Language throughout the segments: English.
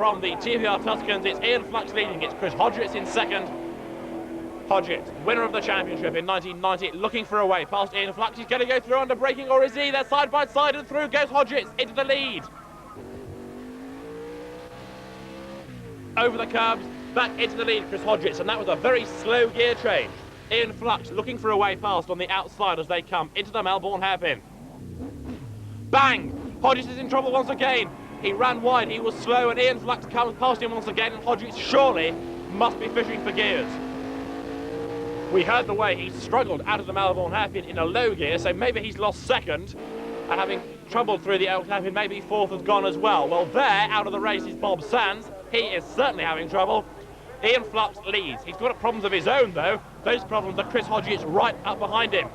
from the TVR Tuscans. It's Ian Flux leading, it's Chris Hodgetts in second. Hodgetts, winner of the championship in 1990, looking for a way past Ian Flux. He's going to go through under braking, or is he? They're side by side, and through goes Hodgetts into the lead. Over the curbs, back into the lead, Chris Hodgetts, and that was a very slow gear change. Ian Flux looking for a way past on the outside as they come into the Melbourne hairpin. Bang! Hodgetts is in trouble once again. He ran wide, he was slow, and Ian Flux comes past him once again, and Hodgetts surely must be fishing for gears. We heard the way he struggled out of the Melbourne hairpin in a low gear, so maybe he's lost second, and having troubled through the Oulton hairpin, maybe fourth has gone as well. Well, there, out of the race, is Bob Sands. He is certainly having trouble. Ian Flux leads. He's got problems of his own, though. Those problems are Chris Hodgetts right up behind him.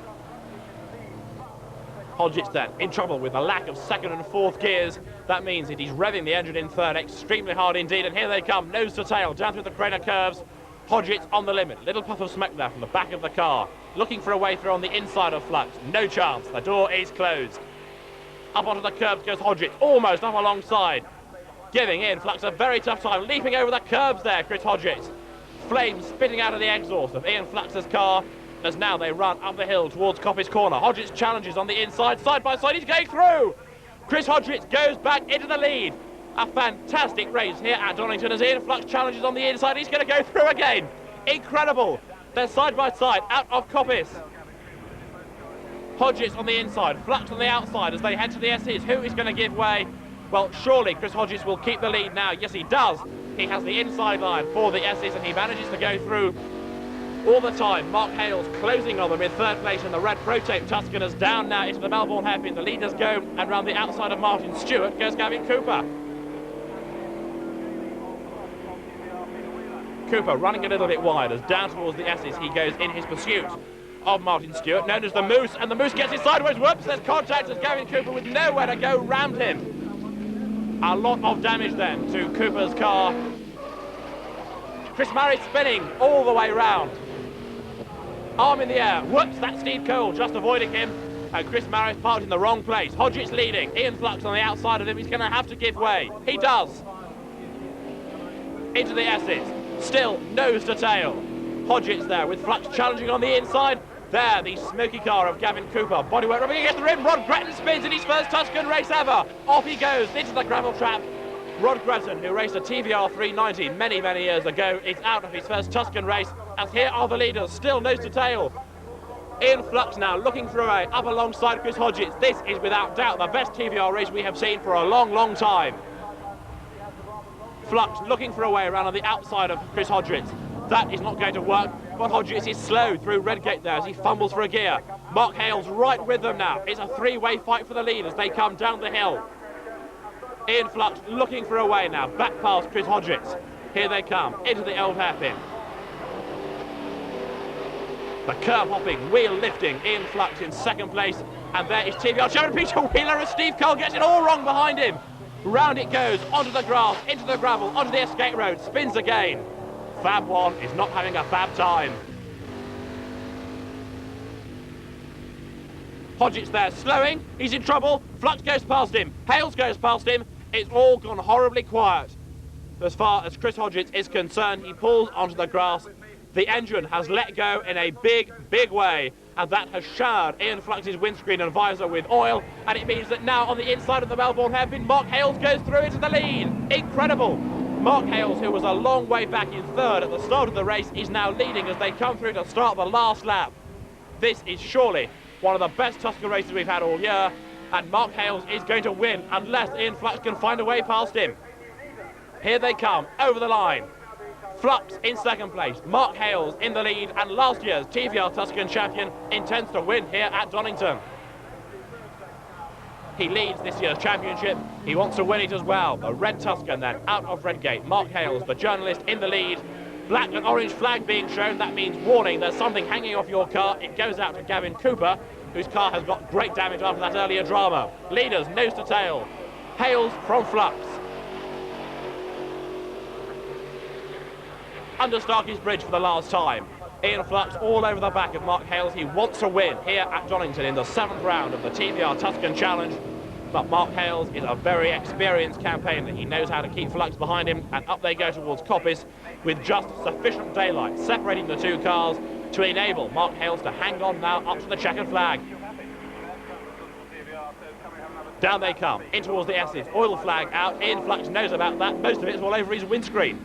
Hodgetts then in trouble with the lack of second and fourth gears. That means that he's revving the engine in third extremely hard indeed, and here they come, nose to tail, down through the crater curves. Hodgetts on the limit, little puff of smoke there from the back of the car, looking for a way through on the inside of Flux. No chance, the door is closed. Up onto the curbs goes Hodgetts, almost up alongside, giving Ian Flux a very tough time, leaping over the curbs there, Chris Hodgetts. Flames spitting out of the exhaust of Ian Flux's car, as now they run up the hill towards Coppice Corner. Hodgetts challenges on the inside, side by side, he's going through! Chris Hodgetts goes back into the lead. A fantastic race here at Donington as Ian Flux challenges on the inside. He's going to go through again. Incredible. They're side by side out of Coppice. Hodgetts on the inside, Flux on the outside as they head to the S's. Who is going to give way? Well, surely Chris Hodgetts will keep the lead now. Yes, he does. He has the inside line for the S's and he manages to go through all the time. Mark Hales closing on them in third place, and the red Pro-Tape Tuscan is down now into the Melbourne hairpin. The leaders go, and round the outside of Martin Stewart goes Gavin Cooper. Cooper running a little bit wide as down towards the S's he goes in his pursuit of Martin Stewart, known as the Moose, and the Moose gets it sideways. Whoops, there's contact as Gavin Cooper with nowhere to go rammed him. A lot of damage then to Cooper's car. Chris Murray spinning all the way round. Arm in the air, whoops, that's Steve Cole just avoiding him, and Chris Marris parked in the wrong place. Hodgetts leading, Ian Flux on the outside of him, he's going to have to give way. He does. Into the S's, still nose to tail. Hodgetts there with Flux challenging on the inside. There, the smoky car of Gavin Cooper. Bodywork rubbing against the rim. Rod Gretton spins in his first Tuscan race ever. Off he goes into the gravel trap. Rod Gretton, who raced a TVR 390 many, many years ago, is out of his first Tuscan race, as here are the leaders, still nose to tail. Ian Flux now looking for a way up alongside Chris Hodgetts. This is without doubt the best TVR race we have seen for a long, long time. Flux looking for a way around on the outside of Chris Hodgetts. That is not going to work, but Hodgetts is slow through Redgate there as he fumbles for a gear. Mark Hales right with them now. It's a three-way fight for the lead as they come down the hill. Ian Flux looking for a way now, back past Chris Hodgetts. Here they come, into the old hairpin. The curb hopping, wheel lifting, Ian Flux in second place. And there is TVR champion Peter Wheeler as Steve Cole gets it all wrong behind him. Round it goes, onto the grass, into the gravel, onto the escape road, spins again. Fab One is not having a fab time. Hodgetts there, slowing, he's in trouble, Flux goes past him, Hales goes past him. It's all gone horribly quiet. As far as Chris Hodgetts is concerned, he pulls onto the grass. The engine has let go in a big, big way, and that has showered Ian Flux's windscreen and visor with oil, and it means that now on the inside of the Melbourne hairpin, Mark Hales goes through into the lead. Incredible. Mark Hales, who was a long way back in third at the start of the race, is now leading as they come through to start the last lap. This is surely one of the best Tuscan races we've had all year, and Mark Hales is going to win unless Ian Flux can find a way past him. Here they come, over the line. Flux in second place, Mark Hales in the lead, and last year's TVR Tuscan champion intends to win here at Donington. He leads this year's championship, he wants to win it as well. The red Tuscan then, out of Redgate, Mark Hales, the journalist, in the lead. Black and orange flag being shown, that means warning, there's something hanging off your car. It goes out to Gavin Cooper, whose car has got great damage after that earlier drama. Leaders, nose to tail. Hales from Flux. Under Starkey's Bridge for the last time. Ian Flux all over the back of Mark Hales. He wants to win here at Donington in the 7th round of the TVR Tuscan Challenge. But Mark Hales is a very experienced campaigner. He knows how to keep Flux behind him, and up they go towards Coppice with just sufficient daylight separating the two cars to enable Mark Hales to hang on now up to the checkered flag. Down they come, in towards the S's, oil flag out, Ian Flux knows about that, most of it's all over his windscreen.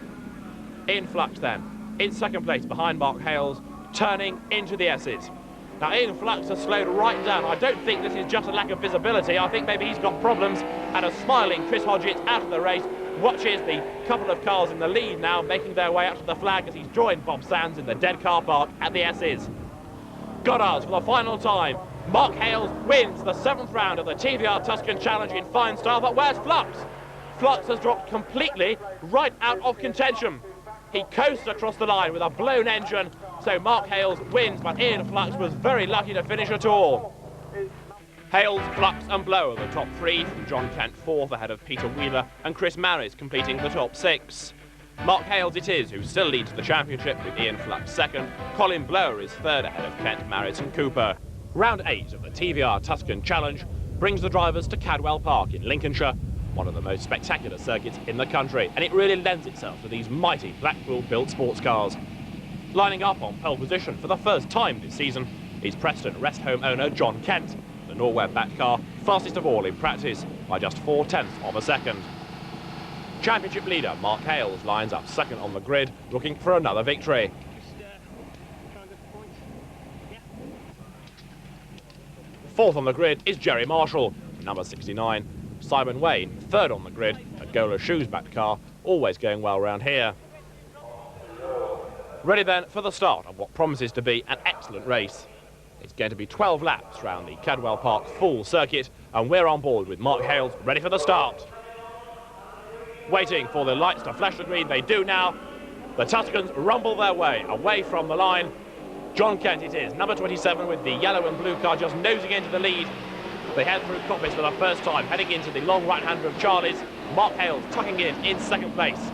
Ian Flux then, in second place behind Mark Hales, turning into the S's. Now Ian Flux has slowed right down. I don't think this is just a lack of visibility, I think maybe he's got problems, and a smiling Chris Hodgetts out of the race watches the couple of cars in the lead now making their way up to the flag as he's joined Bob Sands in the dead car park at the S's. Goddard's for the final time. Mark Hales wins the 7th round of the TVR Tuscan Challenge in fine style, but where's Flux? Flux has dropped completely right out of contention. He coasts across the line with a blown engine, so Mark Hales wins, but Ian Flux was very lucky to finish at all. Hales, Flux and Blower the top 3, from John Kent 4th ahead of Peter Wheeler and Chris Maris completing the top 6. Mark Hales it is who still leads the championship with Ian Flux 2nd. Colin Blower is 3rd ahead of Kent, Maris and Cooper. Round 8 of the TVR Tuscan Challenge brings the drivers to Cadwell Park in Lincolnshire, one of the most spectacular circuits in the country, and it really lends itself to these mighty Blackpool-built sports cars. Lining up on pole position for the first time this season is Preston Rest Home owner John Kent, the Norway-backed car, fastest of all in practice by just 0.4 of a second. Championship leader Mark Hales lines up 2nd on the grid, looking for another victory. Fourth on the grid is Jerry Marshall, number 69. Simon Wayne, 3rd on the grid, a Gola Shoes-backed car, always going well round here. Ready then for the start of what promises to be an excellent race. It's going to be 12 laps round the Cadwell Park full circuit, and we're on board with Mark Hales ready for the start. Waiting for the lights to flash the green, they do now. The Tuscans rumble their way away from the line. John Kent it is, number 27, with the yellow and blue car just nosing into the lead. They head through Coppice for the first time, heading into the long right-hander of Charlie's. Mark Hales tucking in 2nd place.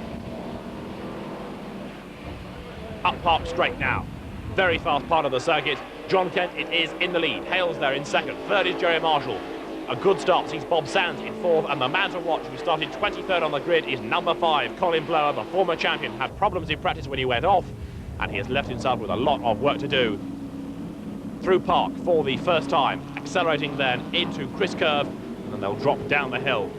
Up Park Straight now. Very fast part of the circuit. John Kent it is in the lead. Hales there in 2nd. 3rd is Jerry Marshall. A good start sees Bob Sands in 4th, and the man to watch, who started 23rd on the grid, is number 5, Colin Blower, the former champion. Had problems in practice when he went off, and he has left himself with a lot of work to do. Through Park for the first time, accelerating then into Chris Curve, and then they'll drop down the hill.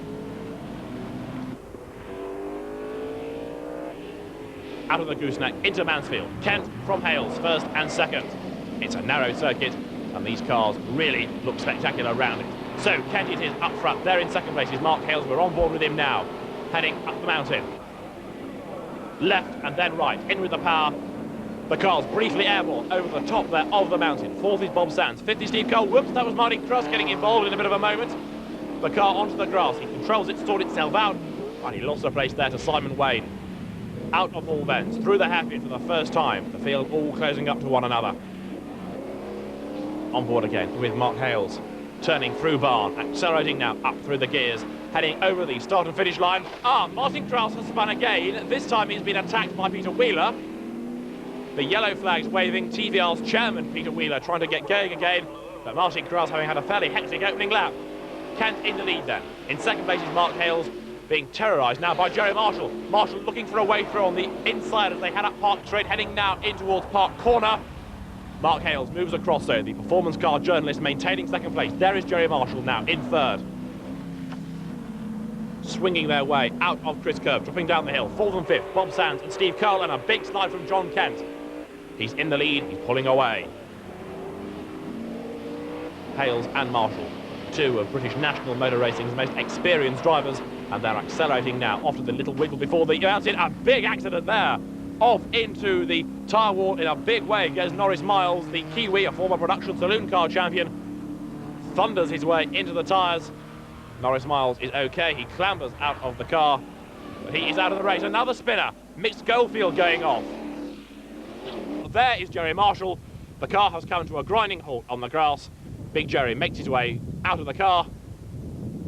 Out of the gooseneck into Mansfield. Kent from Hales, 1st and 2nd. It's a narrow circuit, and these cars really look spectacular around it. So Kent it is up front. There in 2nd place is Mark Hales. We're on board with him now, heading up the mountain. Left and then right, in with the power. The car's briefly airborne over the top there of the mountain. 4th is Bob Sands. 5th is Steve Cole. Whoops, that was Marty Cross getting involved in a bit of a moment. The car onto the grass. He controls it, sorted itself out, and he lost a place there to Simon Wayne. Out of all bends, through the hairpin for the first time. The field all closing up to one another. On board again with Mark Hales. Turning through Barn, accelerating now up through the gears. Heading over the start and finish line. Martin Krause has spun again. This time he's been attacked by Peter Wheeler. The yellow flag's waving. TVR's chairman, Peter Wheeler, trying to get going again, but Martin Krause having had a fairly hectic opening lap. Kent in the lead then. In 2nd place is Mark Hales, being terrorised now by Jerry Marshall. Marshall looking for a way through on the inside as they head up Park Straight, heading now in towards Park Corner. Mark Hales moves across though, the performance car journalist maintaining 2nd place. There is Jerry Marshall now in 3rd. Swinging their way out of Chris Curve, dropping down the hill. 4th and 5th, Bob Sands and Steve Cole, and a big slide from John Kent. He's in the lead, he's pulling away. Hales and Marshall, 2 of British National Motor Racing's most experienced drivers, and they're accelerating now off to the little wiggle before the mountain. A big accident there. Off into the tyre wall in a big way goes Norris Miles, the Kiwi, a former production saloon car champion. Thunders his way into the tyres. Norris Miles is okay, he clambers out of the car, but he is out of the race. Another spinner, Mick Schofield going off. There is Jerry Marshall. The car has come to a grinding halt on the grass. Big Jerry makes his way out of the car.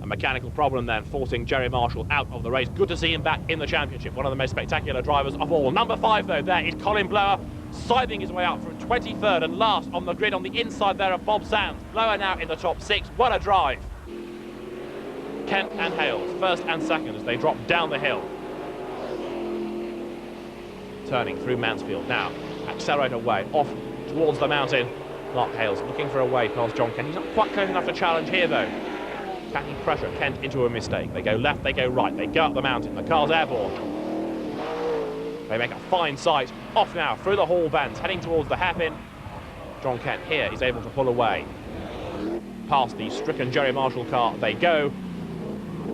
A mechanical problem then forcing Jerry Marshall out of the race. Good to see him back in the championship, one of the most spectacular drivers of all. Number 5 though, there is Colin Blower, scything his way up from 23rd and last on the grid on the inside there of Bob Sands. Blower now in the top 6, what a drive. Kent and Hales, first and second as they drop down the hill. Turning through Mansfield now, accelerate away, off towards the mountain. Mark Hales looking for a way past John Kent. He's not quite close enough to challenge here though. Can he pressure Kent into a mistake? They go left, they go right, they go up the mountain. The car's airborne. They make a fine sight. Off now through the hall bends, heading towards the hairpin. John Kent here is able to pull away. Past the stricken Jerry Marshall car they go.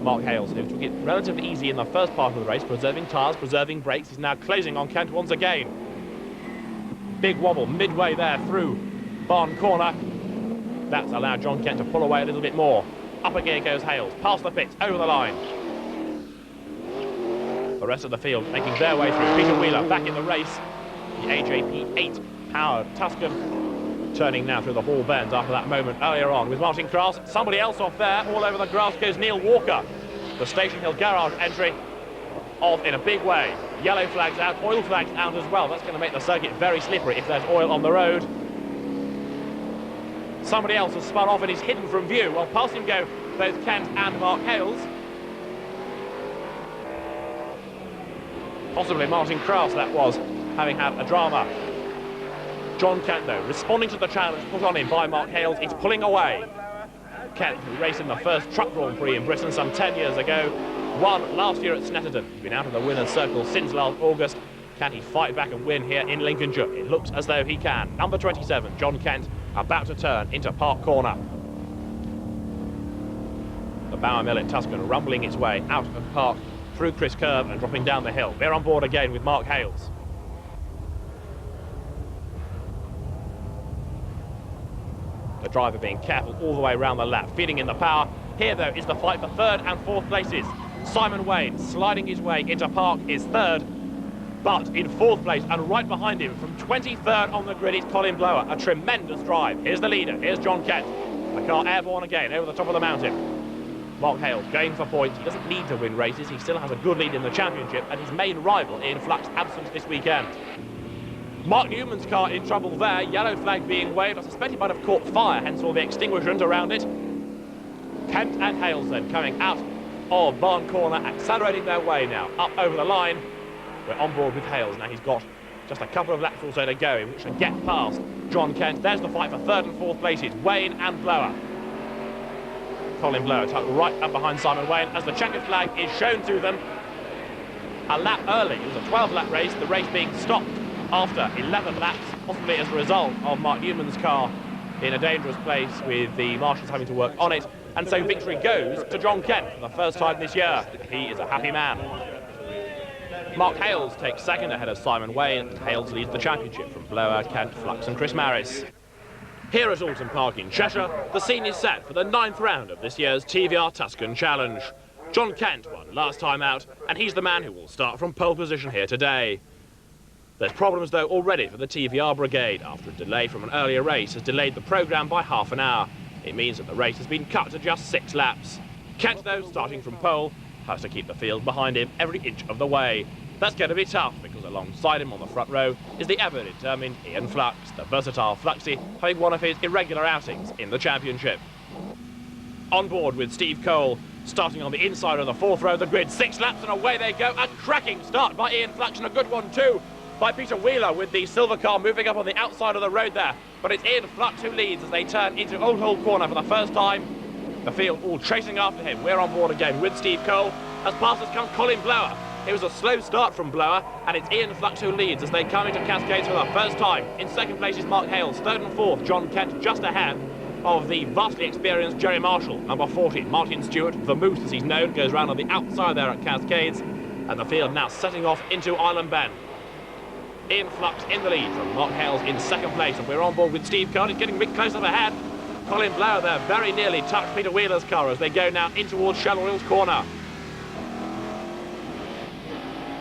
Mark Hales, who took it relatively easy in the first part of the race, preserving tyres, preserving brakes, is now closing on Kent once again. Big wobble midway there through Barn Corner. That's allowed John Kent to pull away a little bit more. Up a gear goes Hales, past the pits, over the line. The rest of the field making their way through. Peter Wheeler back in the race. The AJP 8-powered Tuscan turning now through the hall bends after that moment earlier on with Martin Cross. Somebody else off there. All over the grass goes Neil Walker. The Station Hill Garage entry off in a big way. Yellow flags out, oil flags out as well. That's going to make the circuit very slippery if there's oil on the road. Somebody else has spun off and is hidden from view. Well, past him go both Kent and Mark Hales. Possibly Martin Cross, that was, having had a drama. John Kent, though, responding to the challenge put on him by Mark Hales, is pulling away. Kent, who raced in the first Truck Grand Prix in Britain some 10 years ago, won last year at Snetterton. He's been out of the winner's circle since last August. Can he fight back and win here in Lincolnshire? It looks as though he can. Number 27, John Kent, about to turn into Park Corner. The Bower Millet Tuscan rumbling its way out of Park through Chris Curve and dropping down the hill. We're on board again with Mark Hales. The driver being careful all the way around the lap, feeding in the power. Here, though, is the fight for third and fourth places. Simon Wayne, sliding his way into Park, is third, but in fourth place, and right behind him, from 23rd on the grid, is Colin Blower. A tremendous drive. Here's the leader. Here's John Kent. The car airborne again over the top of the mountain. Mark Hales going for points. He doesn't need to win races. He still has a good lead in the championship, and his main rival, Ian Flux, absent this weekend. Mark Newman's car in trouble there. Yellow flag being waved. I suspect he might have caught fire, hence all the extinguishers around it. Kent and Hales then coming out of Barn Corner, accelerating their way now up over the line. We're on board with Hales. Now he's got just a couple of laps or so to go in which to get past John Kent. There's the fight for third and fourth places. Wayne and Blower. Colin Blower tucked right up behind Simon Wayne as the checkered flag is shown to them. A lap early. It was a 12-lap race, the race being stopped after 11 laps, possibly as a result of Mark Newman's car in a dangerous place with the marshals having to work on it. And so victory goes to John Kent for the first time this year. He is a happy man. Mark Hales takes second ahead of Simon Wayne. Hales leads the championship from Blower, Kent, Flux and Chris Maris. Here at Oulton Park in Cheshire, the scene is set for the 9th round of this year's TVR Tuscan Challenge. John Kent won last time out, and he's the man who will start from pole position here today. There's problems, though, already for the TVR brigade after a delay from an earlier race has delayed the programme by half an hour. It means that the race has been cut to just 6 laps. Kent, though, starting from pole, has to keep the field behind him every inch of the way. That's going to be tough because alongside him on the front row is the ever-determined Ian Flux, the versatile Fluxy, having one of his irregular outings in the championship. On board with Steve Cole, starting on the inside of the 4th row of the grid. 6 laps and away they go. A cracking start by Ian Flux and a good one too by Peter Wheeler with the silver car moving up on the outside of the road there. But it's Ian Flux who leads as they turn into Old Hull Corner for the first time. The field all chasing after him. We're on board again with Steve Cole. As past us comes Colin Blower. It was a slow start from Blower, and it's Ian Flux who leads as they come into Cascades for the first time. In second place is Mark Hales. Third and fourth, John Kent, just ahead of the vastly experienced Jerry Marshall. Number 40, Martin Stewart, the Moose as he's known, goes round on the outside there at Cascades. And the field now setting off into Island Bend. Ian Flux in the lead from Mark Hales in second place, and we're on board with Steve Cole. He's getting a bit close up ahead. Colin Blower there very nearly touched Peter Wheeler's car as they go now in towards Shell Oil's corner.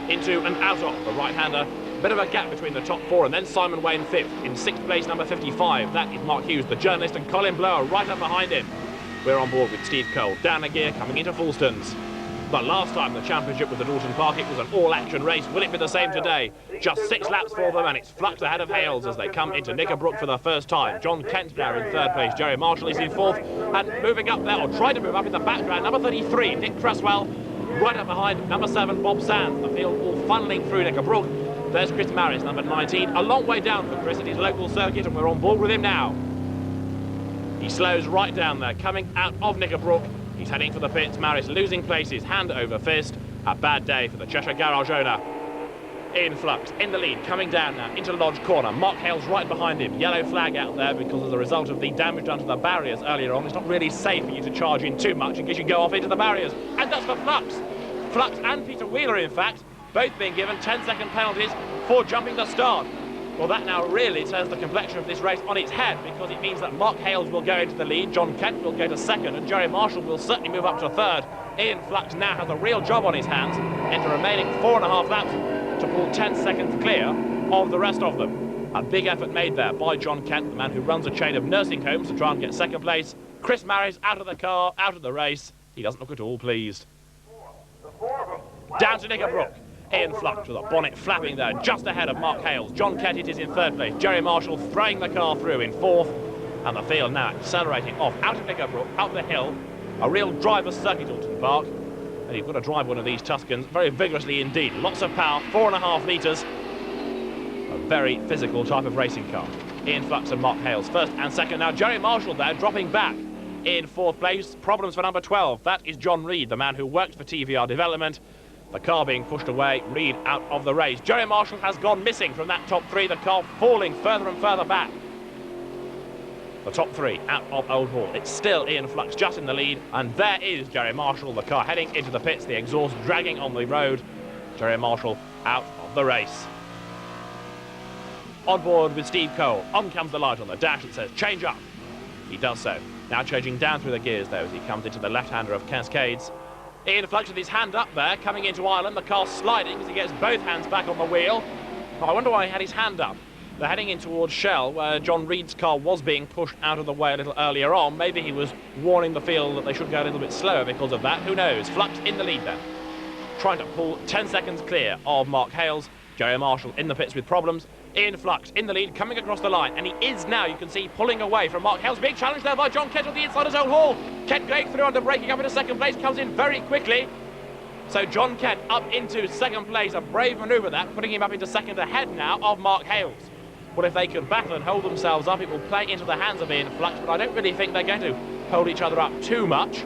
Into and out of the right-hander. Bit of a gap between the top 4, and then Simon Wayne 5th. In 6th place, number 55. That is Mark Hughes, the journalist, and Colin Blower right up behind him. We're on board with Steve Cole. Down a gear, coming into Fulstons. But last time the championship was at Oulton Park, it was an all-action race. Will it be the same today? Just 6 laps for them, and it's Flux ahead of Hales as they come into Knickerbrook for the first time. John Kent now in 3rd place. Jerry Marshall is in 4th, and moving up there, or trying to move up in the background, number 33, Nick Cresswell, right up behind number 7, Bob Sands. The field all funneling through Knickerbrook. There's Chris Maris, number 19. A long way down for Chris at his local circuit, and we're on board with him now. He slows right down there, coming out of Knickerbrook. He's heading for the pits. Maris losing places, hand over fist. A bad day for the Cheshire Garage owner. In Flux, in the lead, coming down now into Lodge Corner. Mark Hale's right behind him. Yellow flag out there because as a result of the damage done to the barriers earlier on, it's not really safe for you to charge in too much in case you go off into the barriers. And that's for Flux. Flux and Peter Wheeler, in fact, both being given 10-second penalties for jumping the start. Well, that now really turns the complexion of this race on its head, because it means that Mark Hales will go into the lead, John Kent will go to 2nd, and Jerry Marshall will certainly move up to 3rd. Ian Flux now has a real job on his hands in the remaining 4.5 laps to pull 10 seconds clear of the rest of them. A big effort made there by John Kent, the man who runs a chain of nursing homes, to try and get 2nd place. Chris Maris out of the car, out of the race. He doesn't look at all pleased. Down to Knickerbrook. Ian Flux with a bonnet flapping there, just ahead of Mark Hales. John Kent is in 3rd place. Jerry Marshall throwing the car through in 4th. And the field now accelerating off out of Knickerbrook, up the hill. A real driver's circuit, Oulton Park. And you've got to drive one of these Tuscans very vigorously indeed. Lots of power, 4.5 litres. A very physical type of racing car. Ian Flux and Mark Hales 1st and 2nd. Now Jerry Marshall there dropping back in 4th place. Problems for number 12. That is John Reed, the man who worked for TVR Development. The car being pushed away, Reed out of the race. Jerry Marshall has gone missing from that top 3, the car falling further and further back. The top 3 out of Old Hall. It's still Ian Flux just in the lead, and there is Jerry Marshall, the car heading into the pits, the exhaust dragging on the road. Jerry Marshall out of the race. On board with Steve Cole, on comes the light on the dash that says change up. He does so. Now changing down through the gears though as he comes into the left-hander of Cascades. Ian Flux with his hand up there, coming into Ireland. The car sliding as he gets both hands back on the wheel. Oh, I wonder why he had his hand up. They're heading in towards Shell, where John Reed's car was being pushed out of the way a little earlier on. Maybe he was warning the field that they should go a little bit slower because of that. Who knows? Flux in the lead then. Trying to pull 10 seconds clear of Mark Hales. Jerry Marshall in the pits with problems. Ian Flux in the lead, coming across the line, and he is now, you can see, pulling away from Mark Hales. Big challenge there by John Kent on the inside of Old Hall. Kent going through under braking up into 2nd place, comes in very quickly. So John Kent up into 2nd place, a brave manoeuvre that, putting him up into 2nd ahead now of Mark Hales. Well, if they could battle and hold themselves up, it will play into the hands of Ian Flux, but I don't really think they're going to hold each other up too much.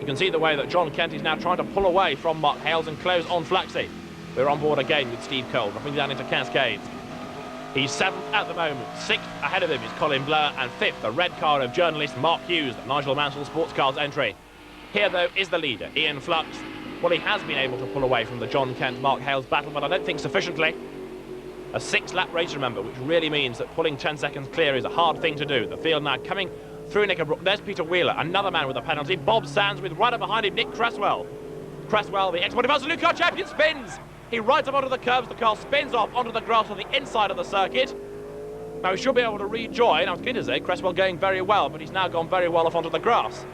You can see the way that John Kent is now trying to pull away from Mark Hales and close on Fluxy. We're on board again with Steve Cole, dropping down into Cascades. He's 7th at the moment. 6th ahead of him is Colin Blair, and 5th, the red car of journalist Mark Hughes, the Nigel Mansell Sports Cars entry. Here, though, is the leader, Ian Flux. Well, he has been able to pull away from the John Kent-Mark Hales battle, but I don't think sufficiently. A 6-lap race, remember, which really means that pulling 10 seconds clear is a hard thing to do. The field now coming through Knickerbrook. There's Peter Wheeler, another man with a penalty. Bob Sands with right up behind him, Nick Cresswell. Cresswell, the X1 New Car champion, spins. He rides up onto the curbs, the car spins off onto the grass on the inside of the circuit. Now he should be able to rejoin. I was going to say Cresswell going very well, but he's now gone very well off onto the grass.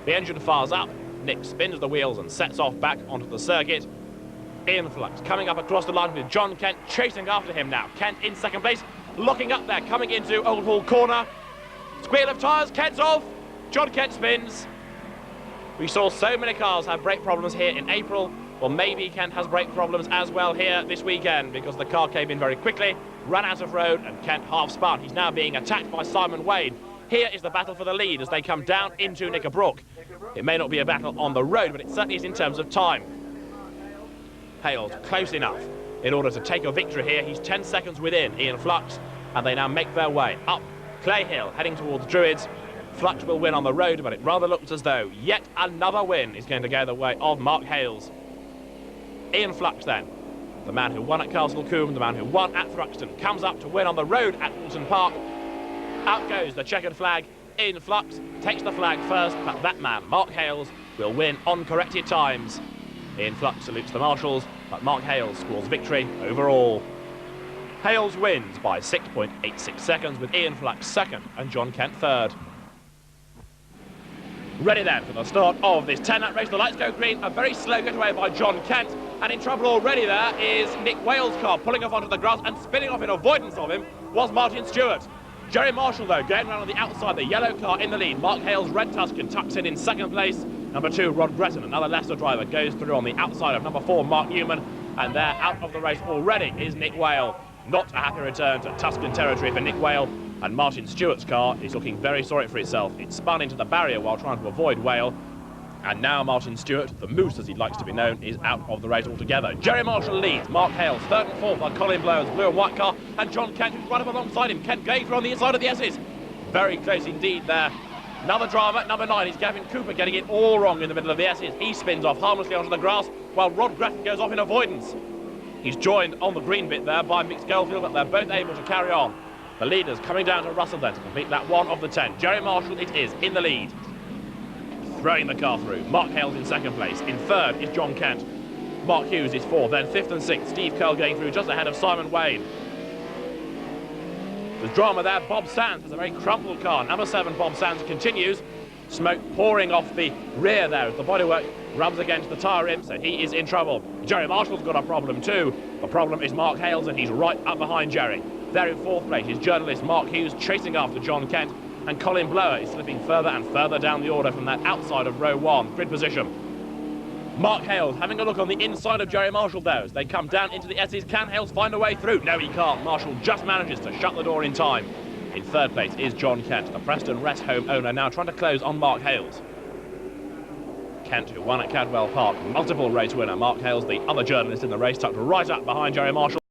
The engine fires up, Nick spins the wheels and sets off back onto the circuit. Ian Flux coming up across the line with John Kent chasing after him now. Kent in 2nd place, locking up there, coming into Old Hall corner. Squeal of tyres, Kent's off, John Kent spins. We saw so many cars have brake problems here in April. Well, maybe Kent has brake problems as well here this weekend because the car came in very quickly, ran out of road, and Kent half spun. He's now being attacked by Simon Wade. Here is the battle for the lead as they come down into Knickerbrook. It may not be a battle on the road, but it certainly is in terms of time. Hales close enough in order to take a victory here. He's 10 seconds within Ian Flux, and they now make their way up Clay Hill, heading towards Druids. Flux will win on the road, but it rather looks as though yet another win is going to go the way of Mark Hales. Ian Flux then, the man who won at Castle Combe, the man who won at Thruxton, comes up to win on the road at Oulton Park. Out goes the checkered flag. Ian Flux takes the flag first, but that man, Mark Hales, will win on corrected times. Ian Flux salutes the marshals, but Mark Hales scores victory overall. Hales wins by 6.86 seconds with Ian Flux 2nd and John Kent 3rd. Ready then for the start of this 10-lap race. The lights go green. A very slow getaway by John Kent. And in trouble already there is Nick Wales' car pulling off onto the grass, and spinning off in avoidance of him was Martin Stewart. Jerry Marshall, though, going around on the outside, the yellow car in the lead. Mark Hale's red Tuscan tucks in second place. Number 2, Rod Breton, another Leicester driver, goes through on the outside of number 4, Mark Newman. And there, out of the race already, is Nick Wale. Not a happy return to Tuscan territory for Nick Wale. And Martin Stewart's car is looking very sorry for itself. It spun into the barrier while trying to avoid Wale. And now Martin Stewart, the Moose as he likes to be known, is out of the race altogether. Jerry Marshall leads. Mark Hale, 3rd and 4th on Colin Blower's blue and white car. And John Kent, who's right up alongside him. Kent going through on the inside of the S's. Very close indeed there. Another driver, number 9, is Gavin Cooper, getting it all wrong in the middle of the S's. He spins off harmlessly onto the grass, while Rod Breton goes off in avoidance. He's joined on the green bit there by Mick Schofield, but they're both able to carry on. The leaders coming down to Russell then to complete that 1 of the 10. Jerry Marshall, it is, in the lead. Throwing the car through. Mark Hale's in 2nd place. In 3rd is John Kent. Mark Hughes is 4th. Then 5th and 6th. Steve Curl going through just ahead of Simon Wayne. There's drama there. Bob Sands has a very crumpled car. Number 7, Bob Sands, continues. Smoke pouring off the rear there as the bodywork rubs against the tyre rim, so he is in trouble. Jerry Marshall's got a problem too. The problem is Mark Hale's, and he's right up behind Jerry. There in 4th place is journalist Mark Hughes, chasing after John Kent. And Colin Blower is slipping further and further down the order from that outside of row 1, grid position. Mark Hales having a look on the inside of Jerry Marshall though as they come down into the S's. Can Hales find a way through? No, he can't. Marshall just manages to shut the door in time. In 3rd place is John Kent, the Preston Rest Home owner, now trying to close on Mark Hales. Kent, who won at Cadwell Park, multiple race winner. Mark Hales, the other journalist in the race, tucked right up behind Jerry Marshall.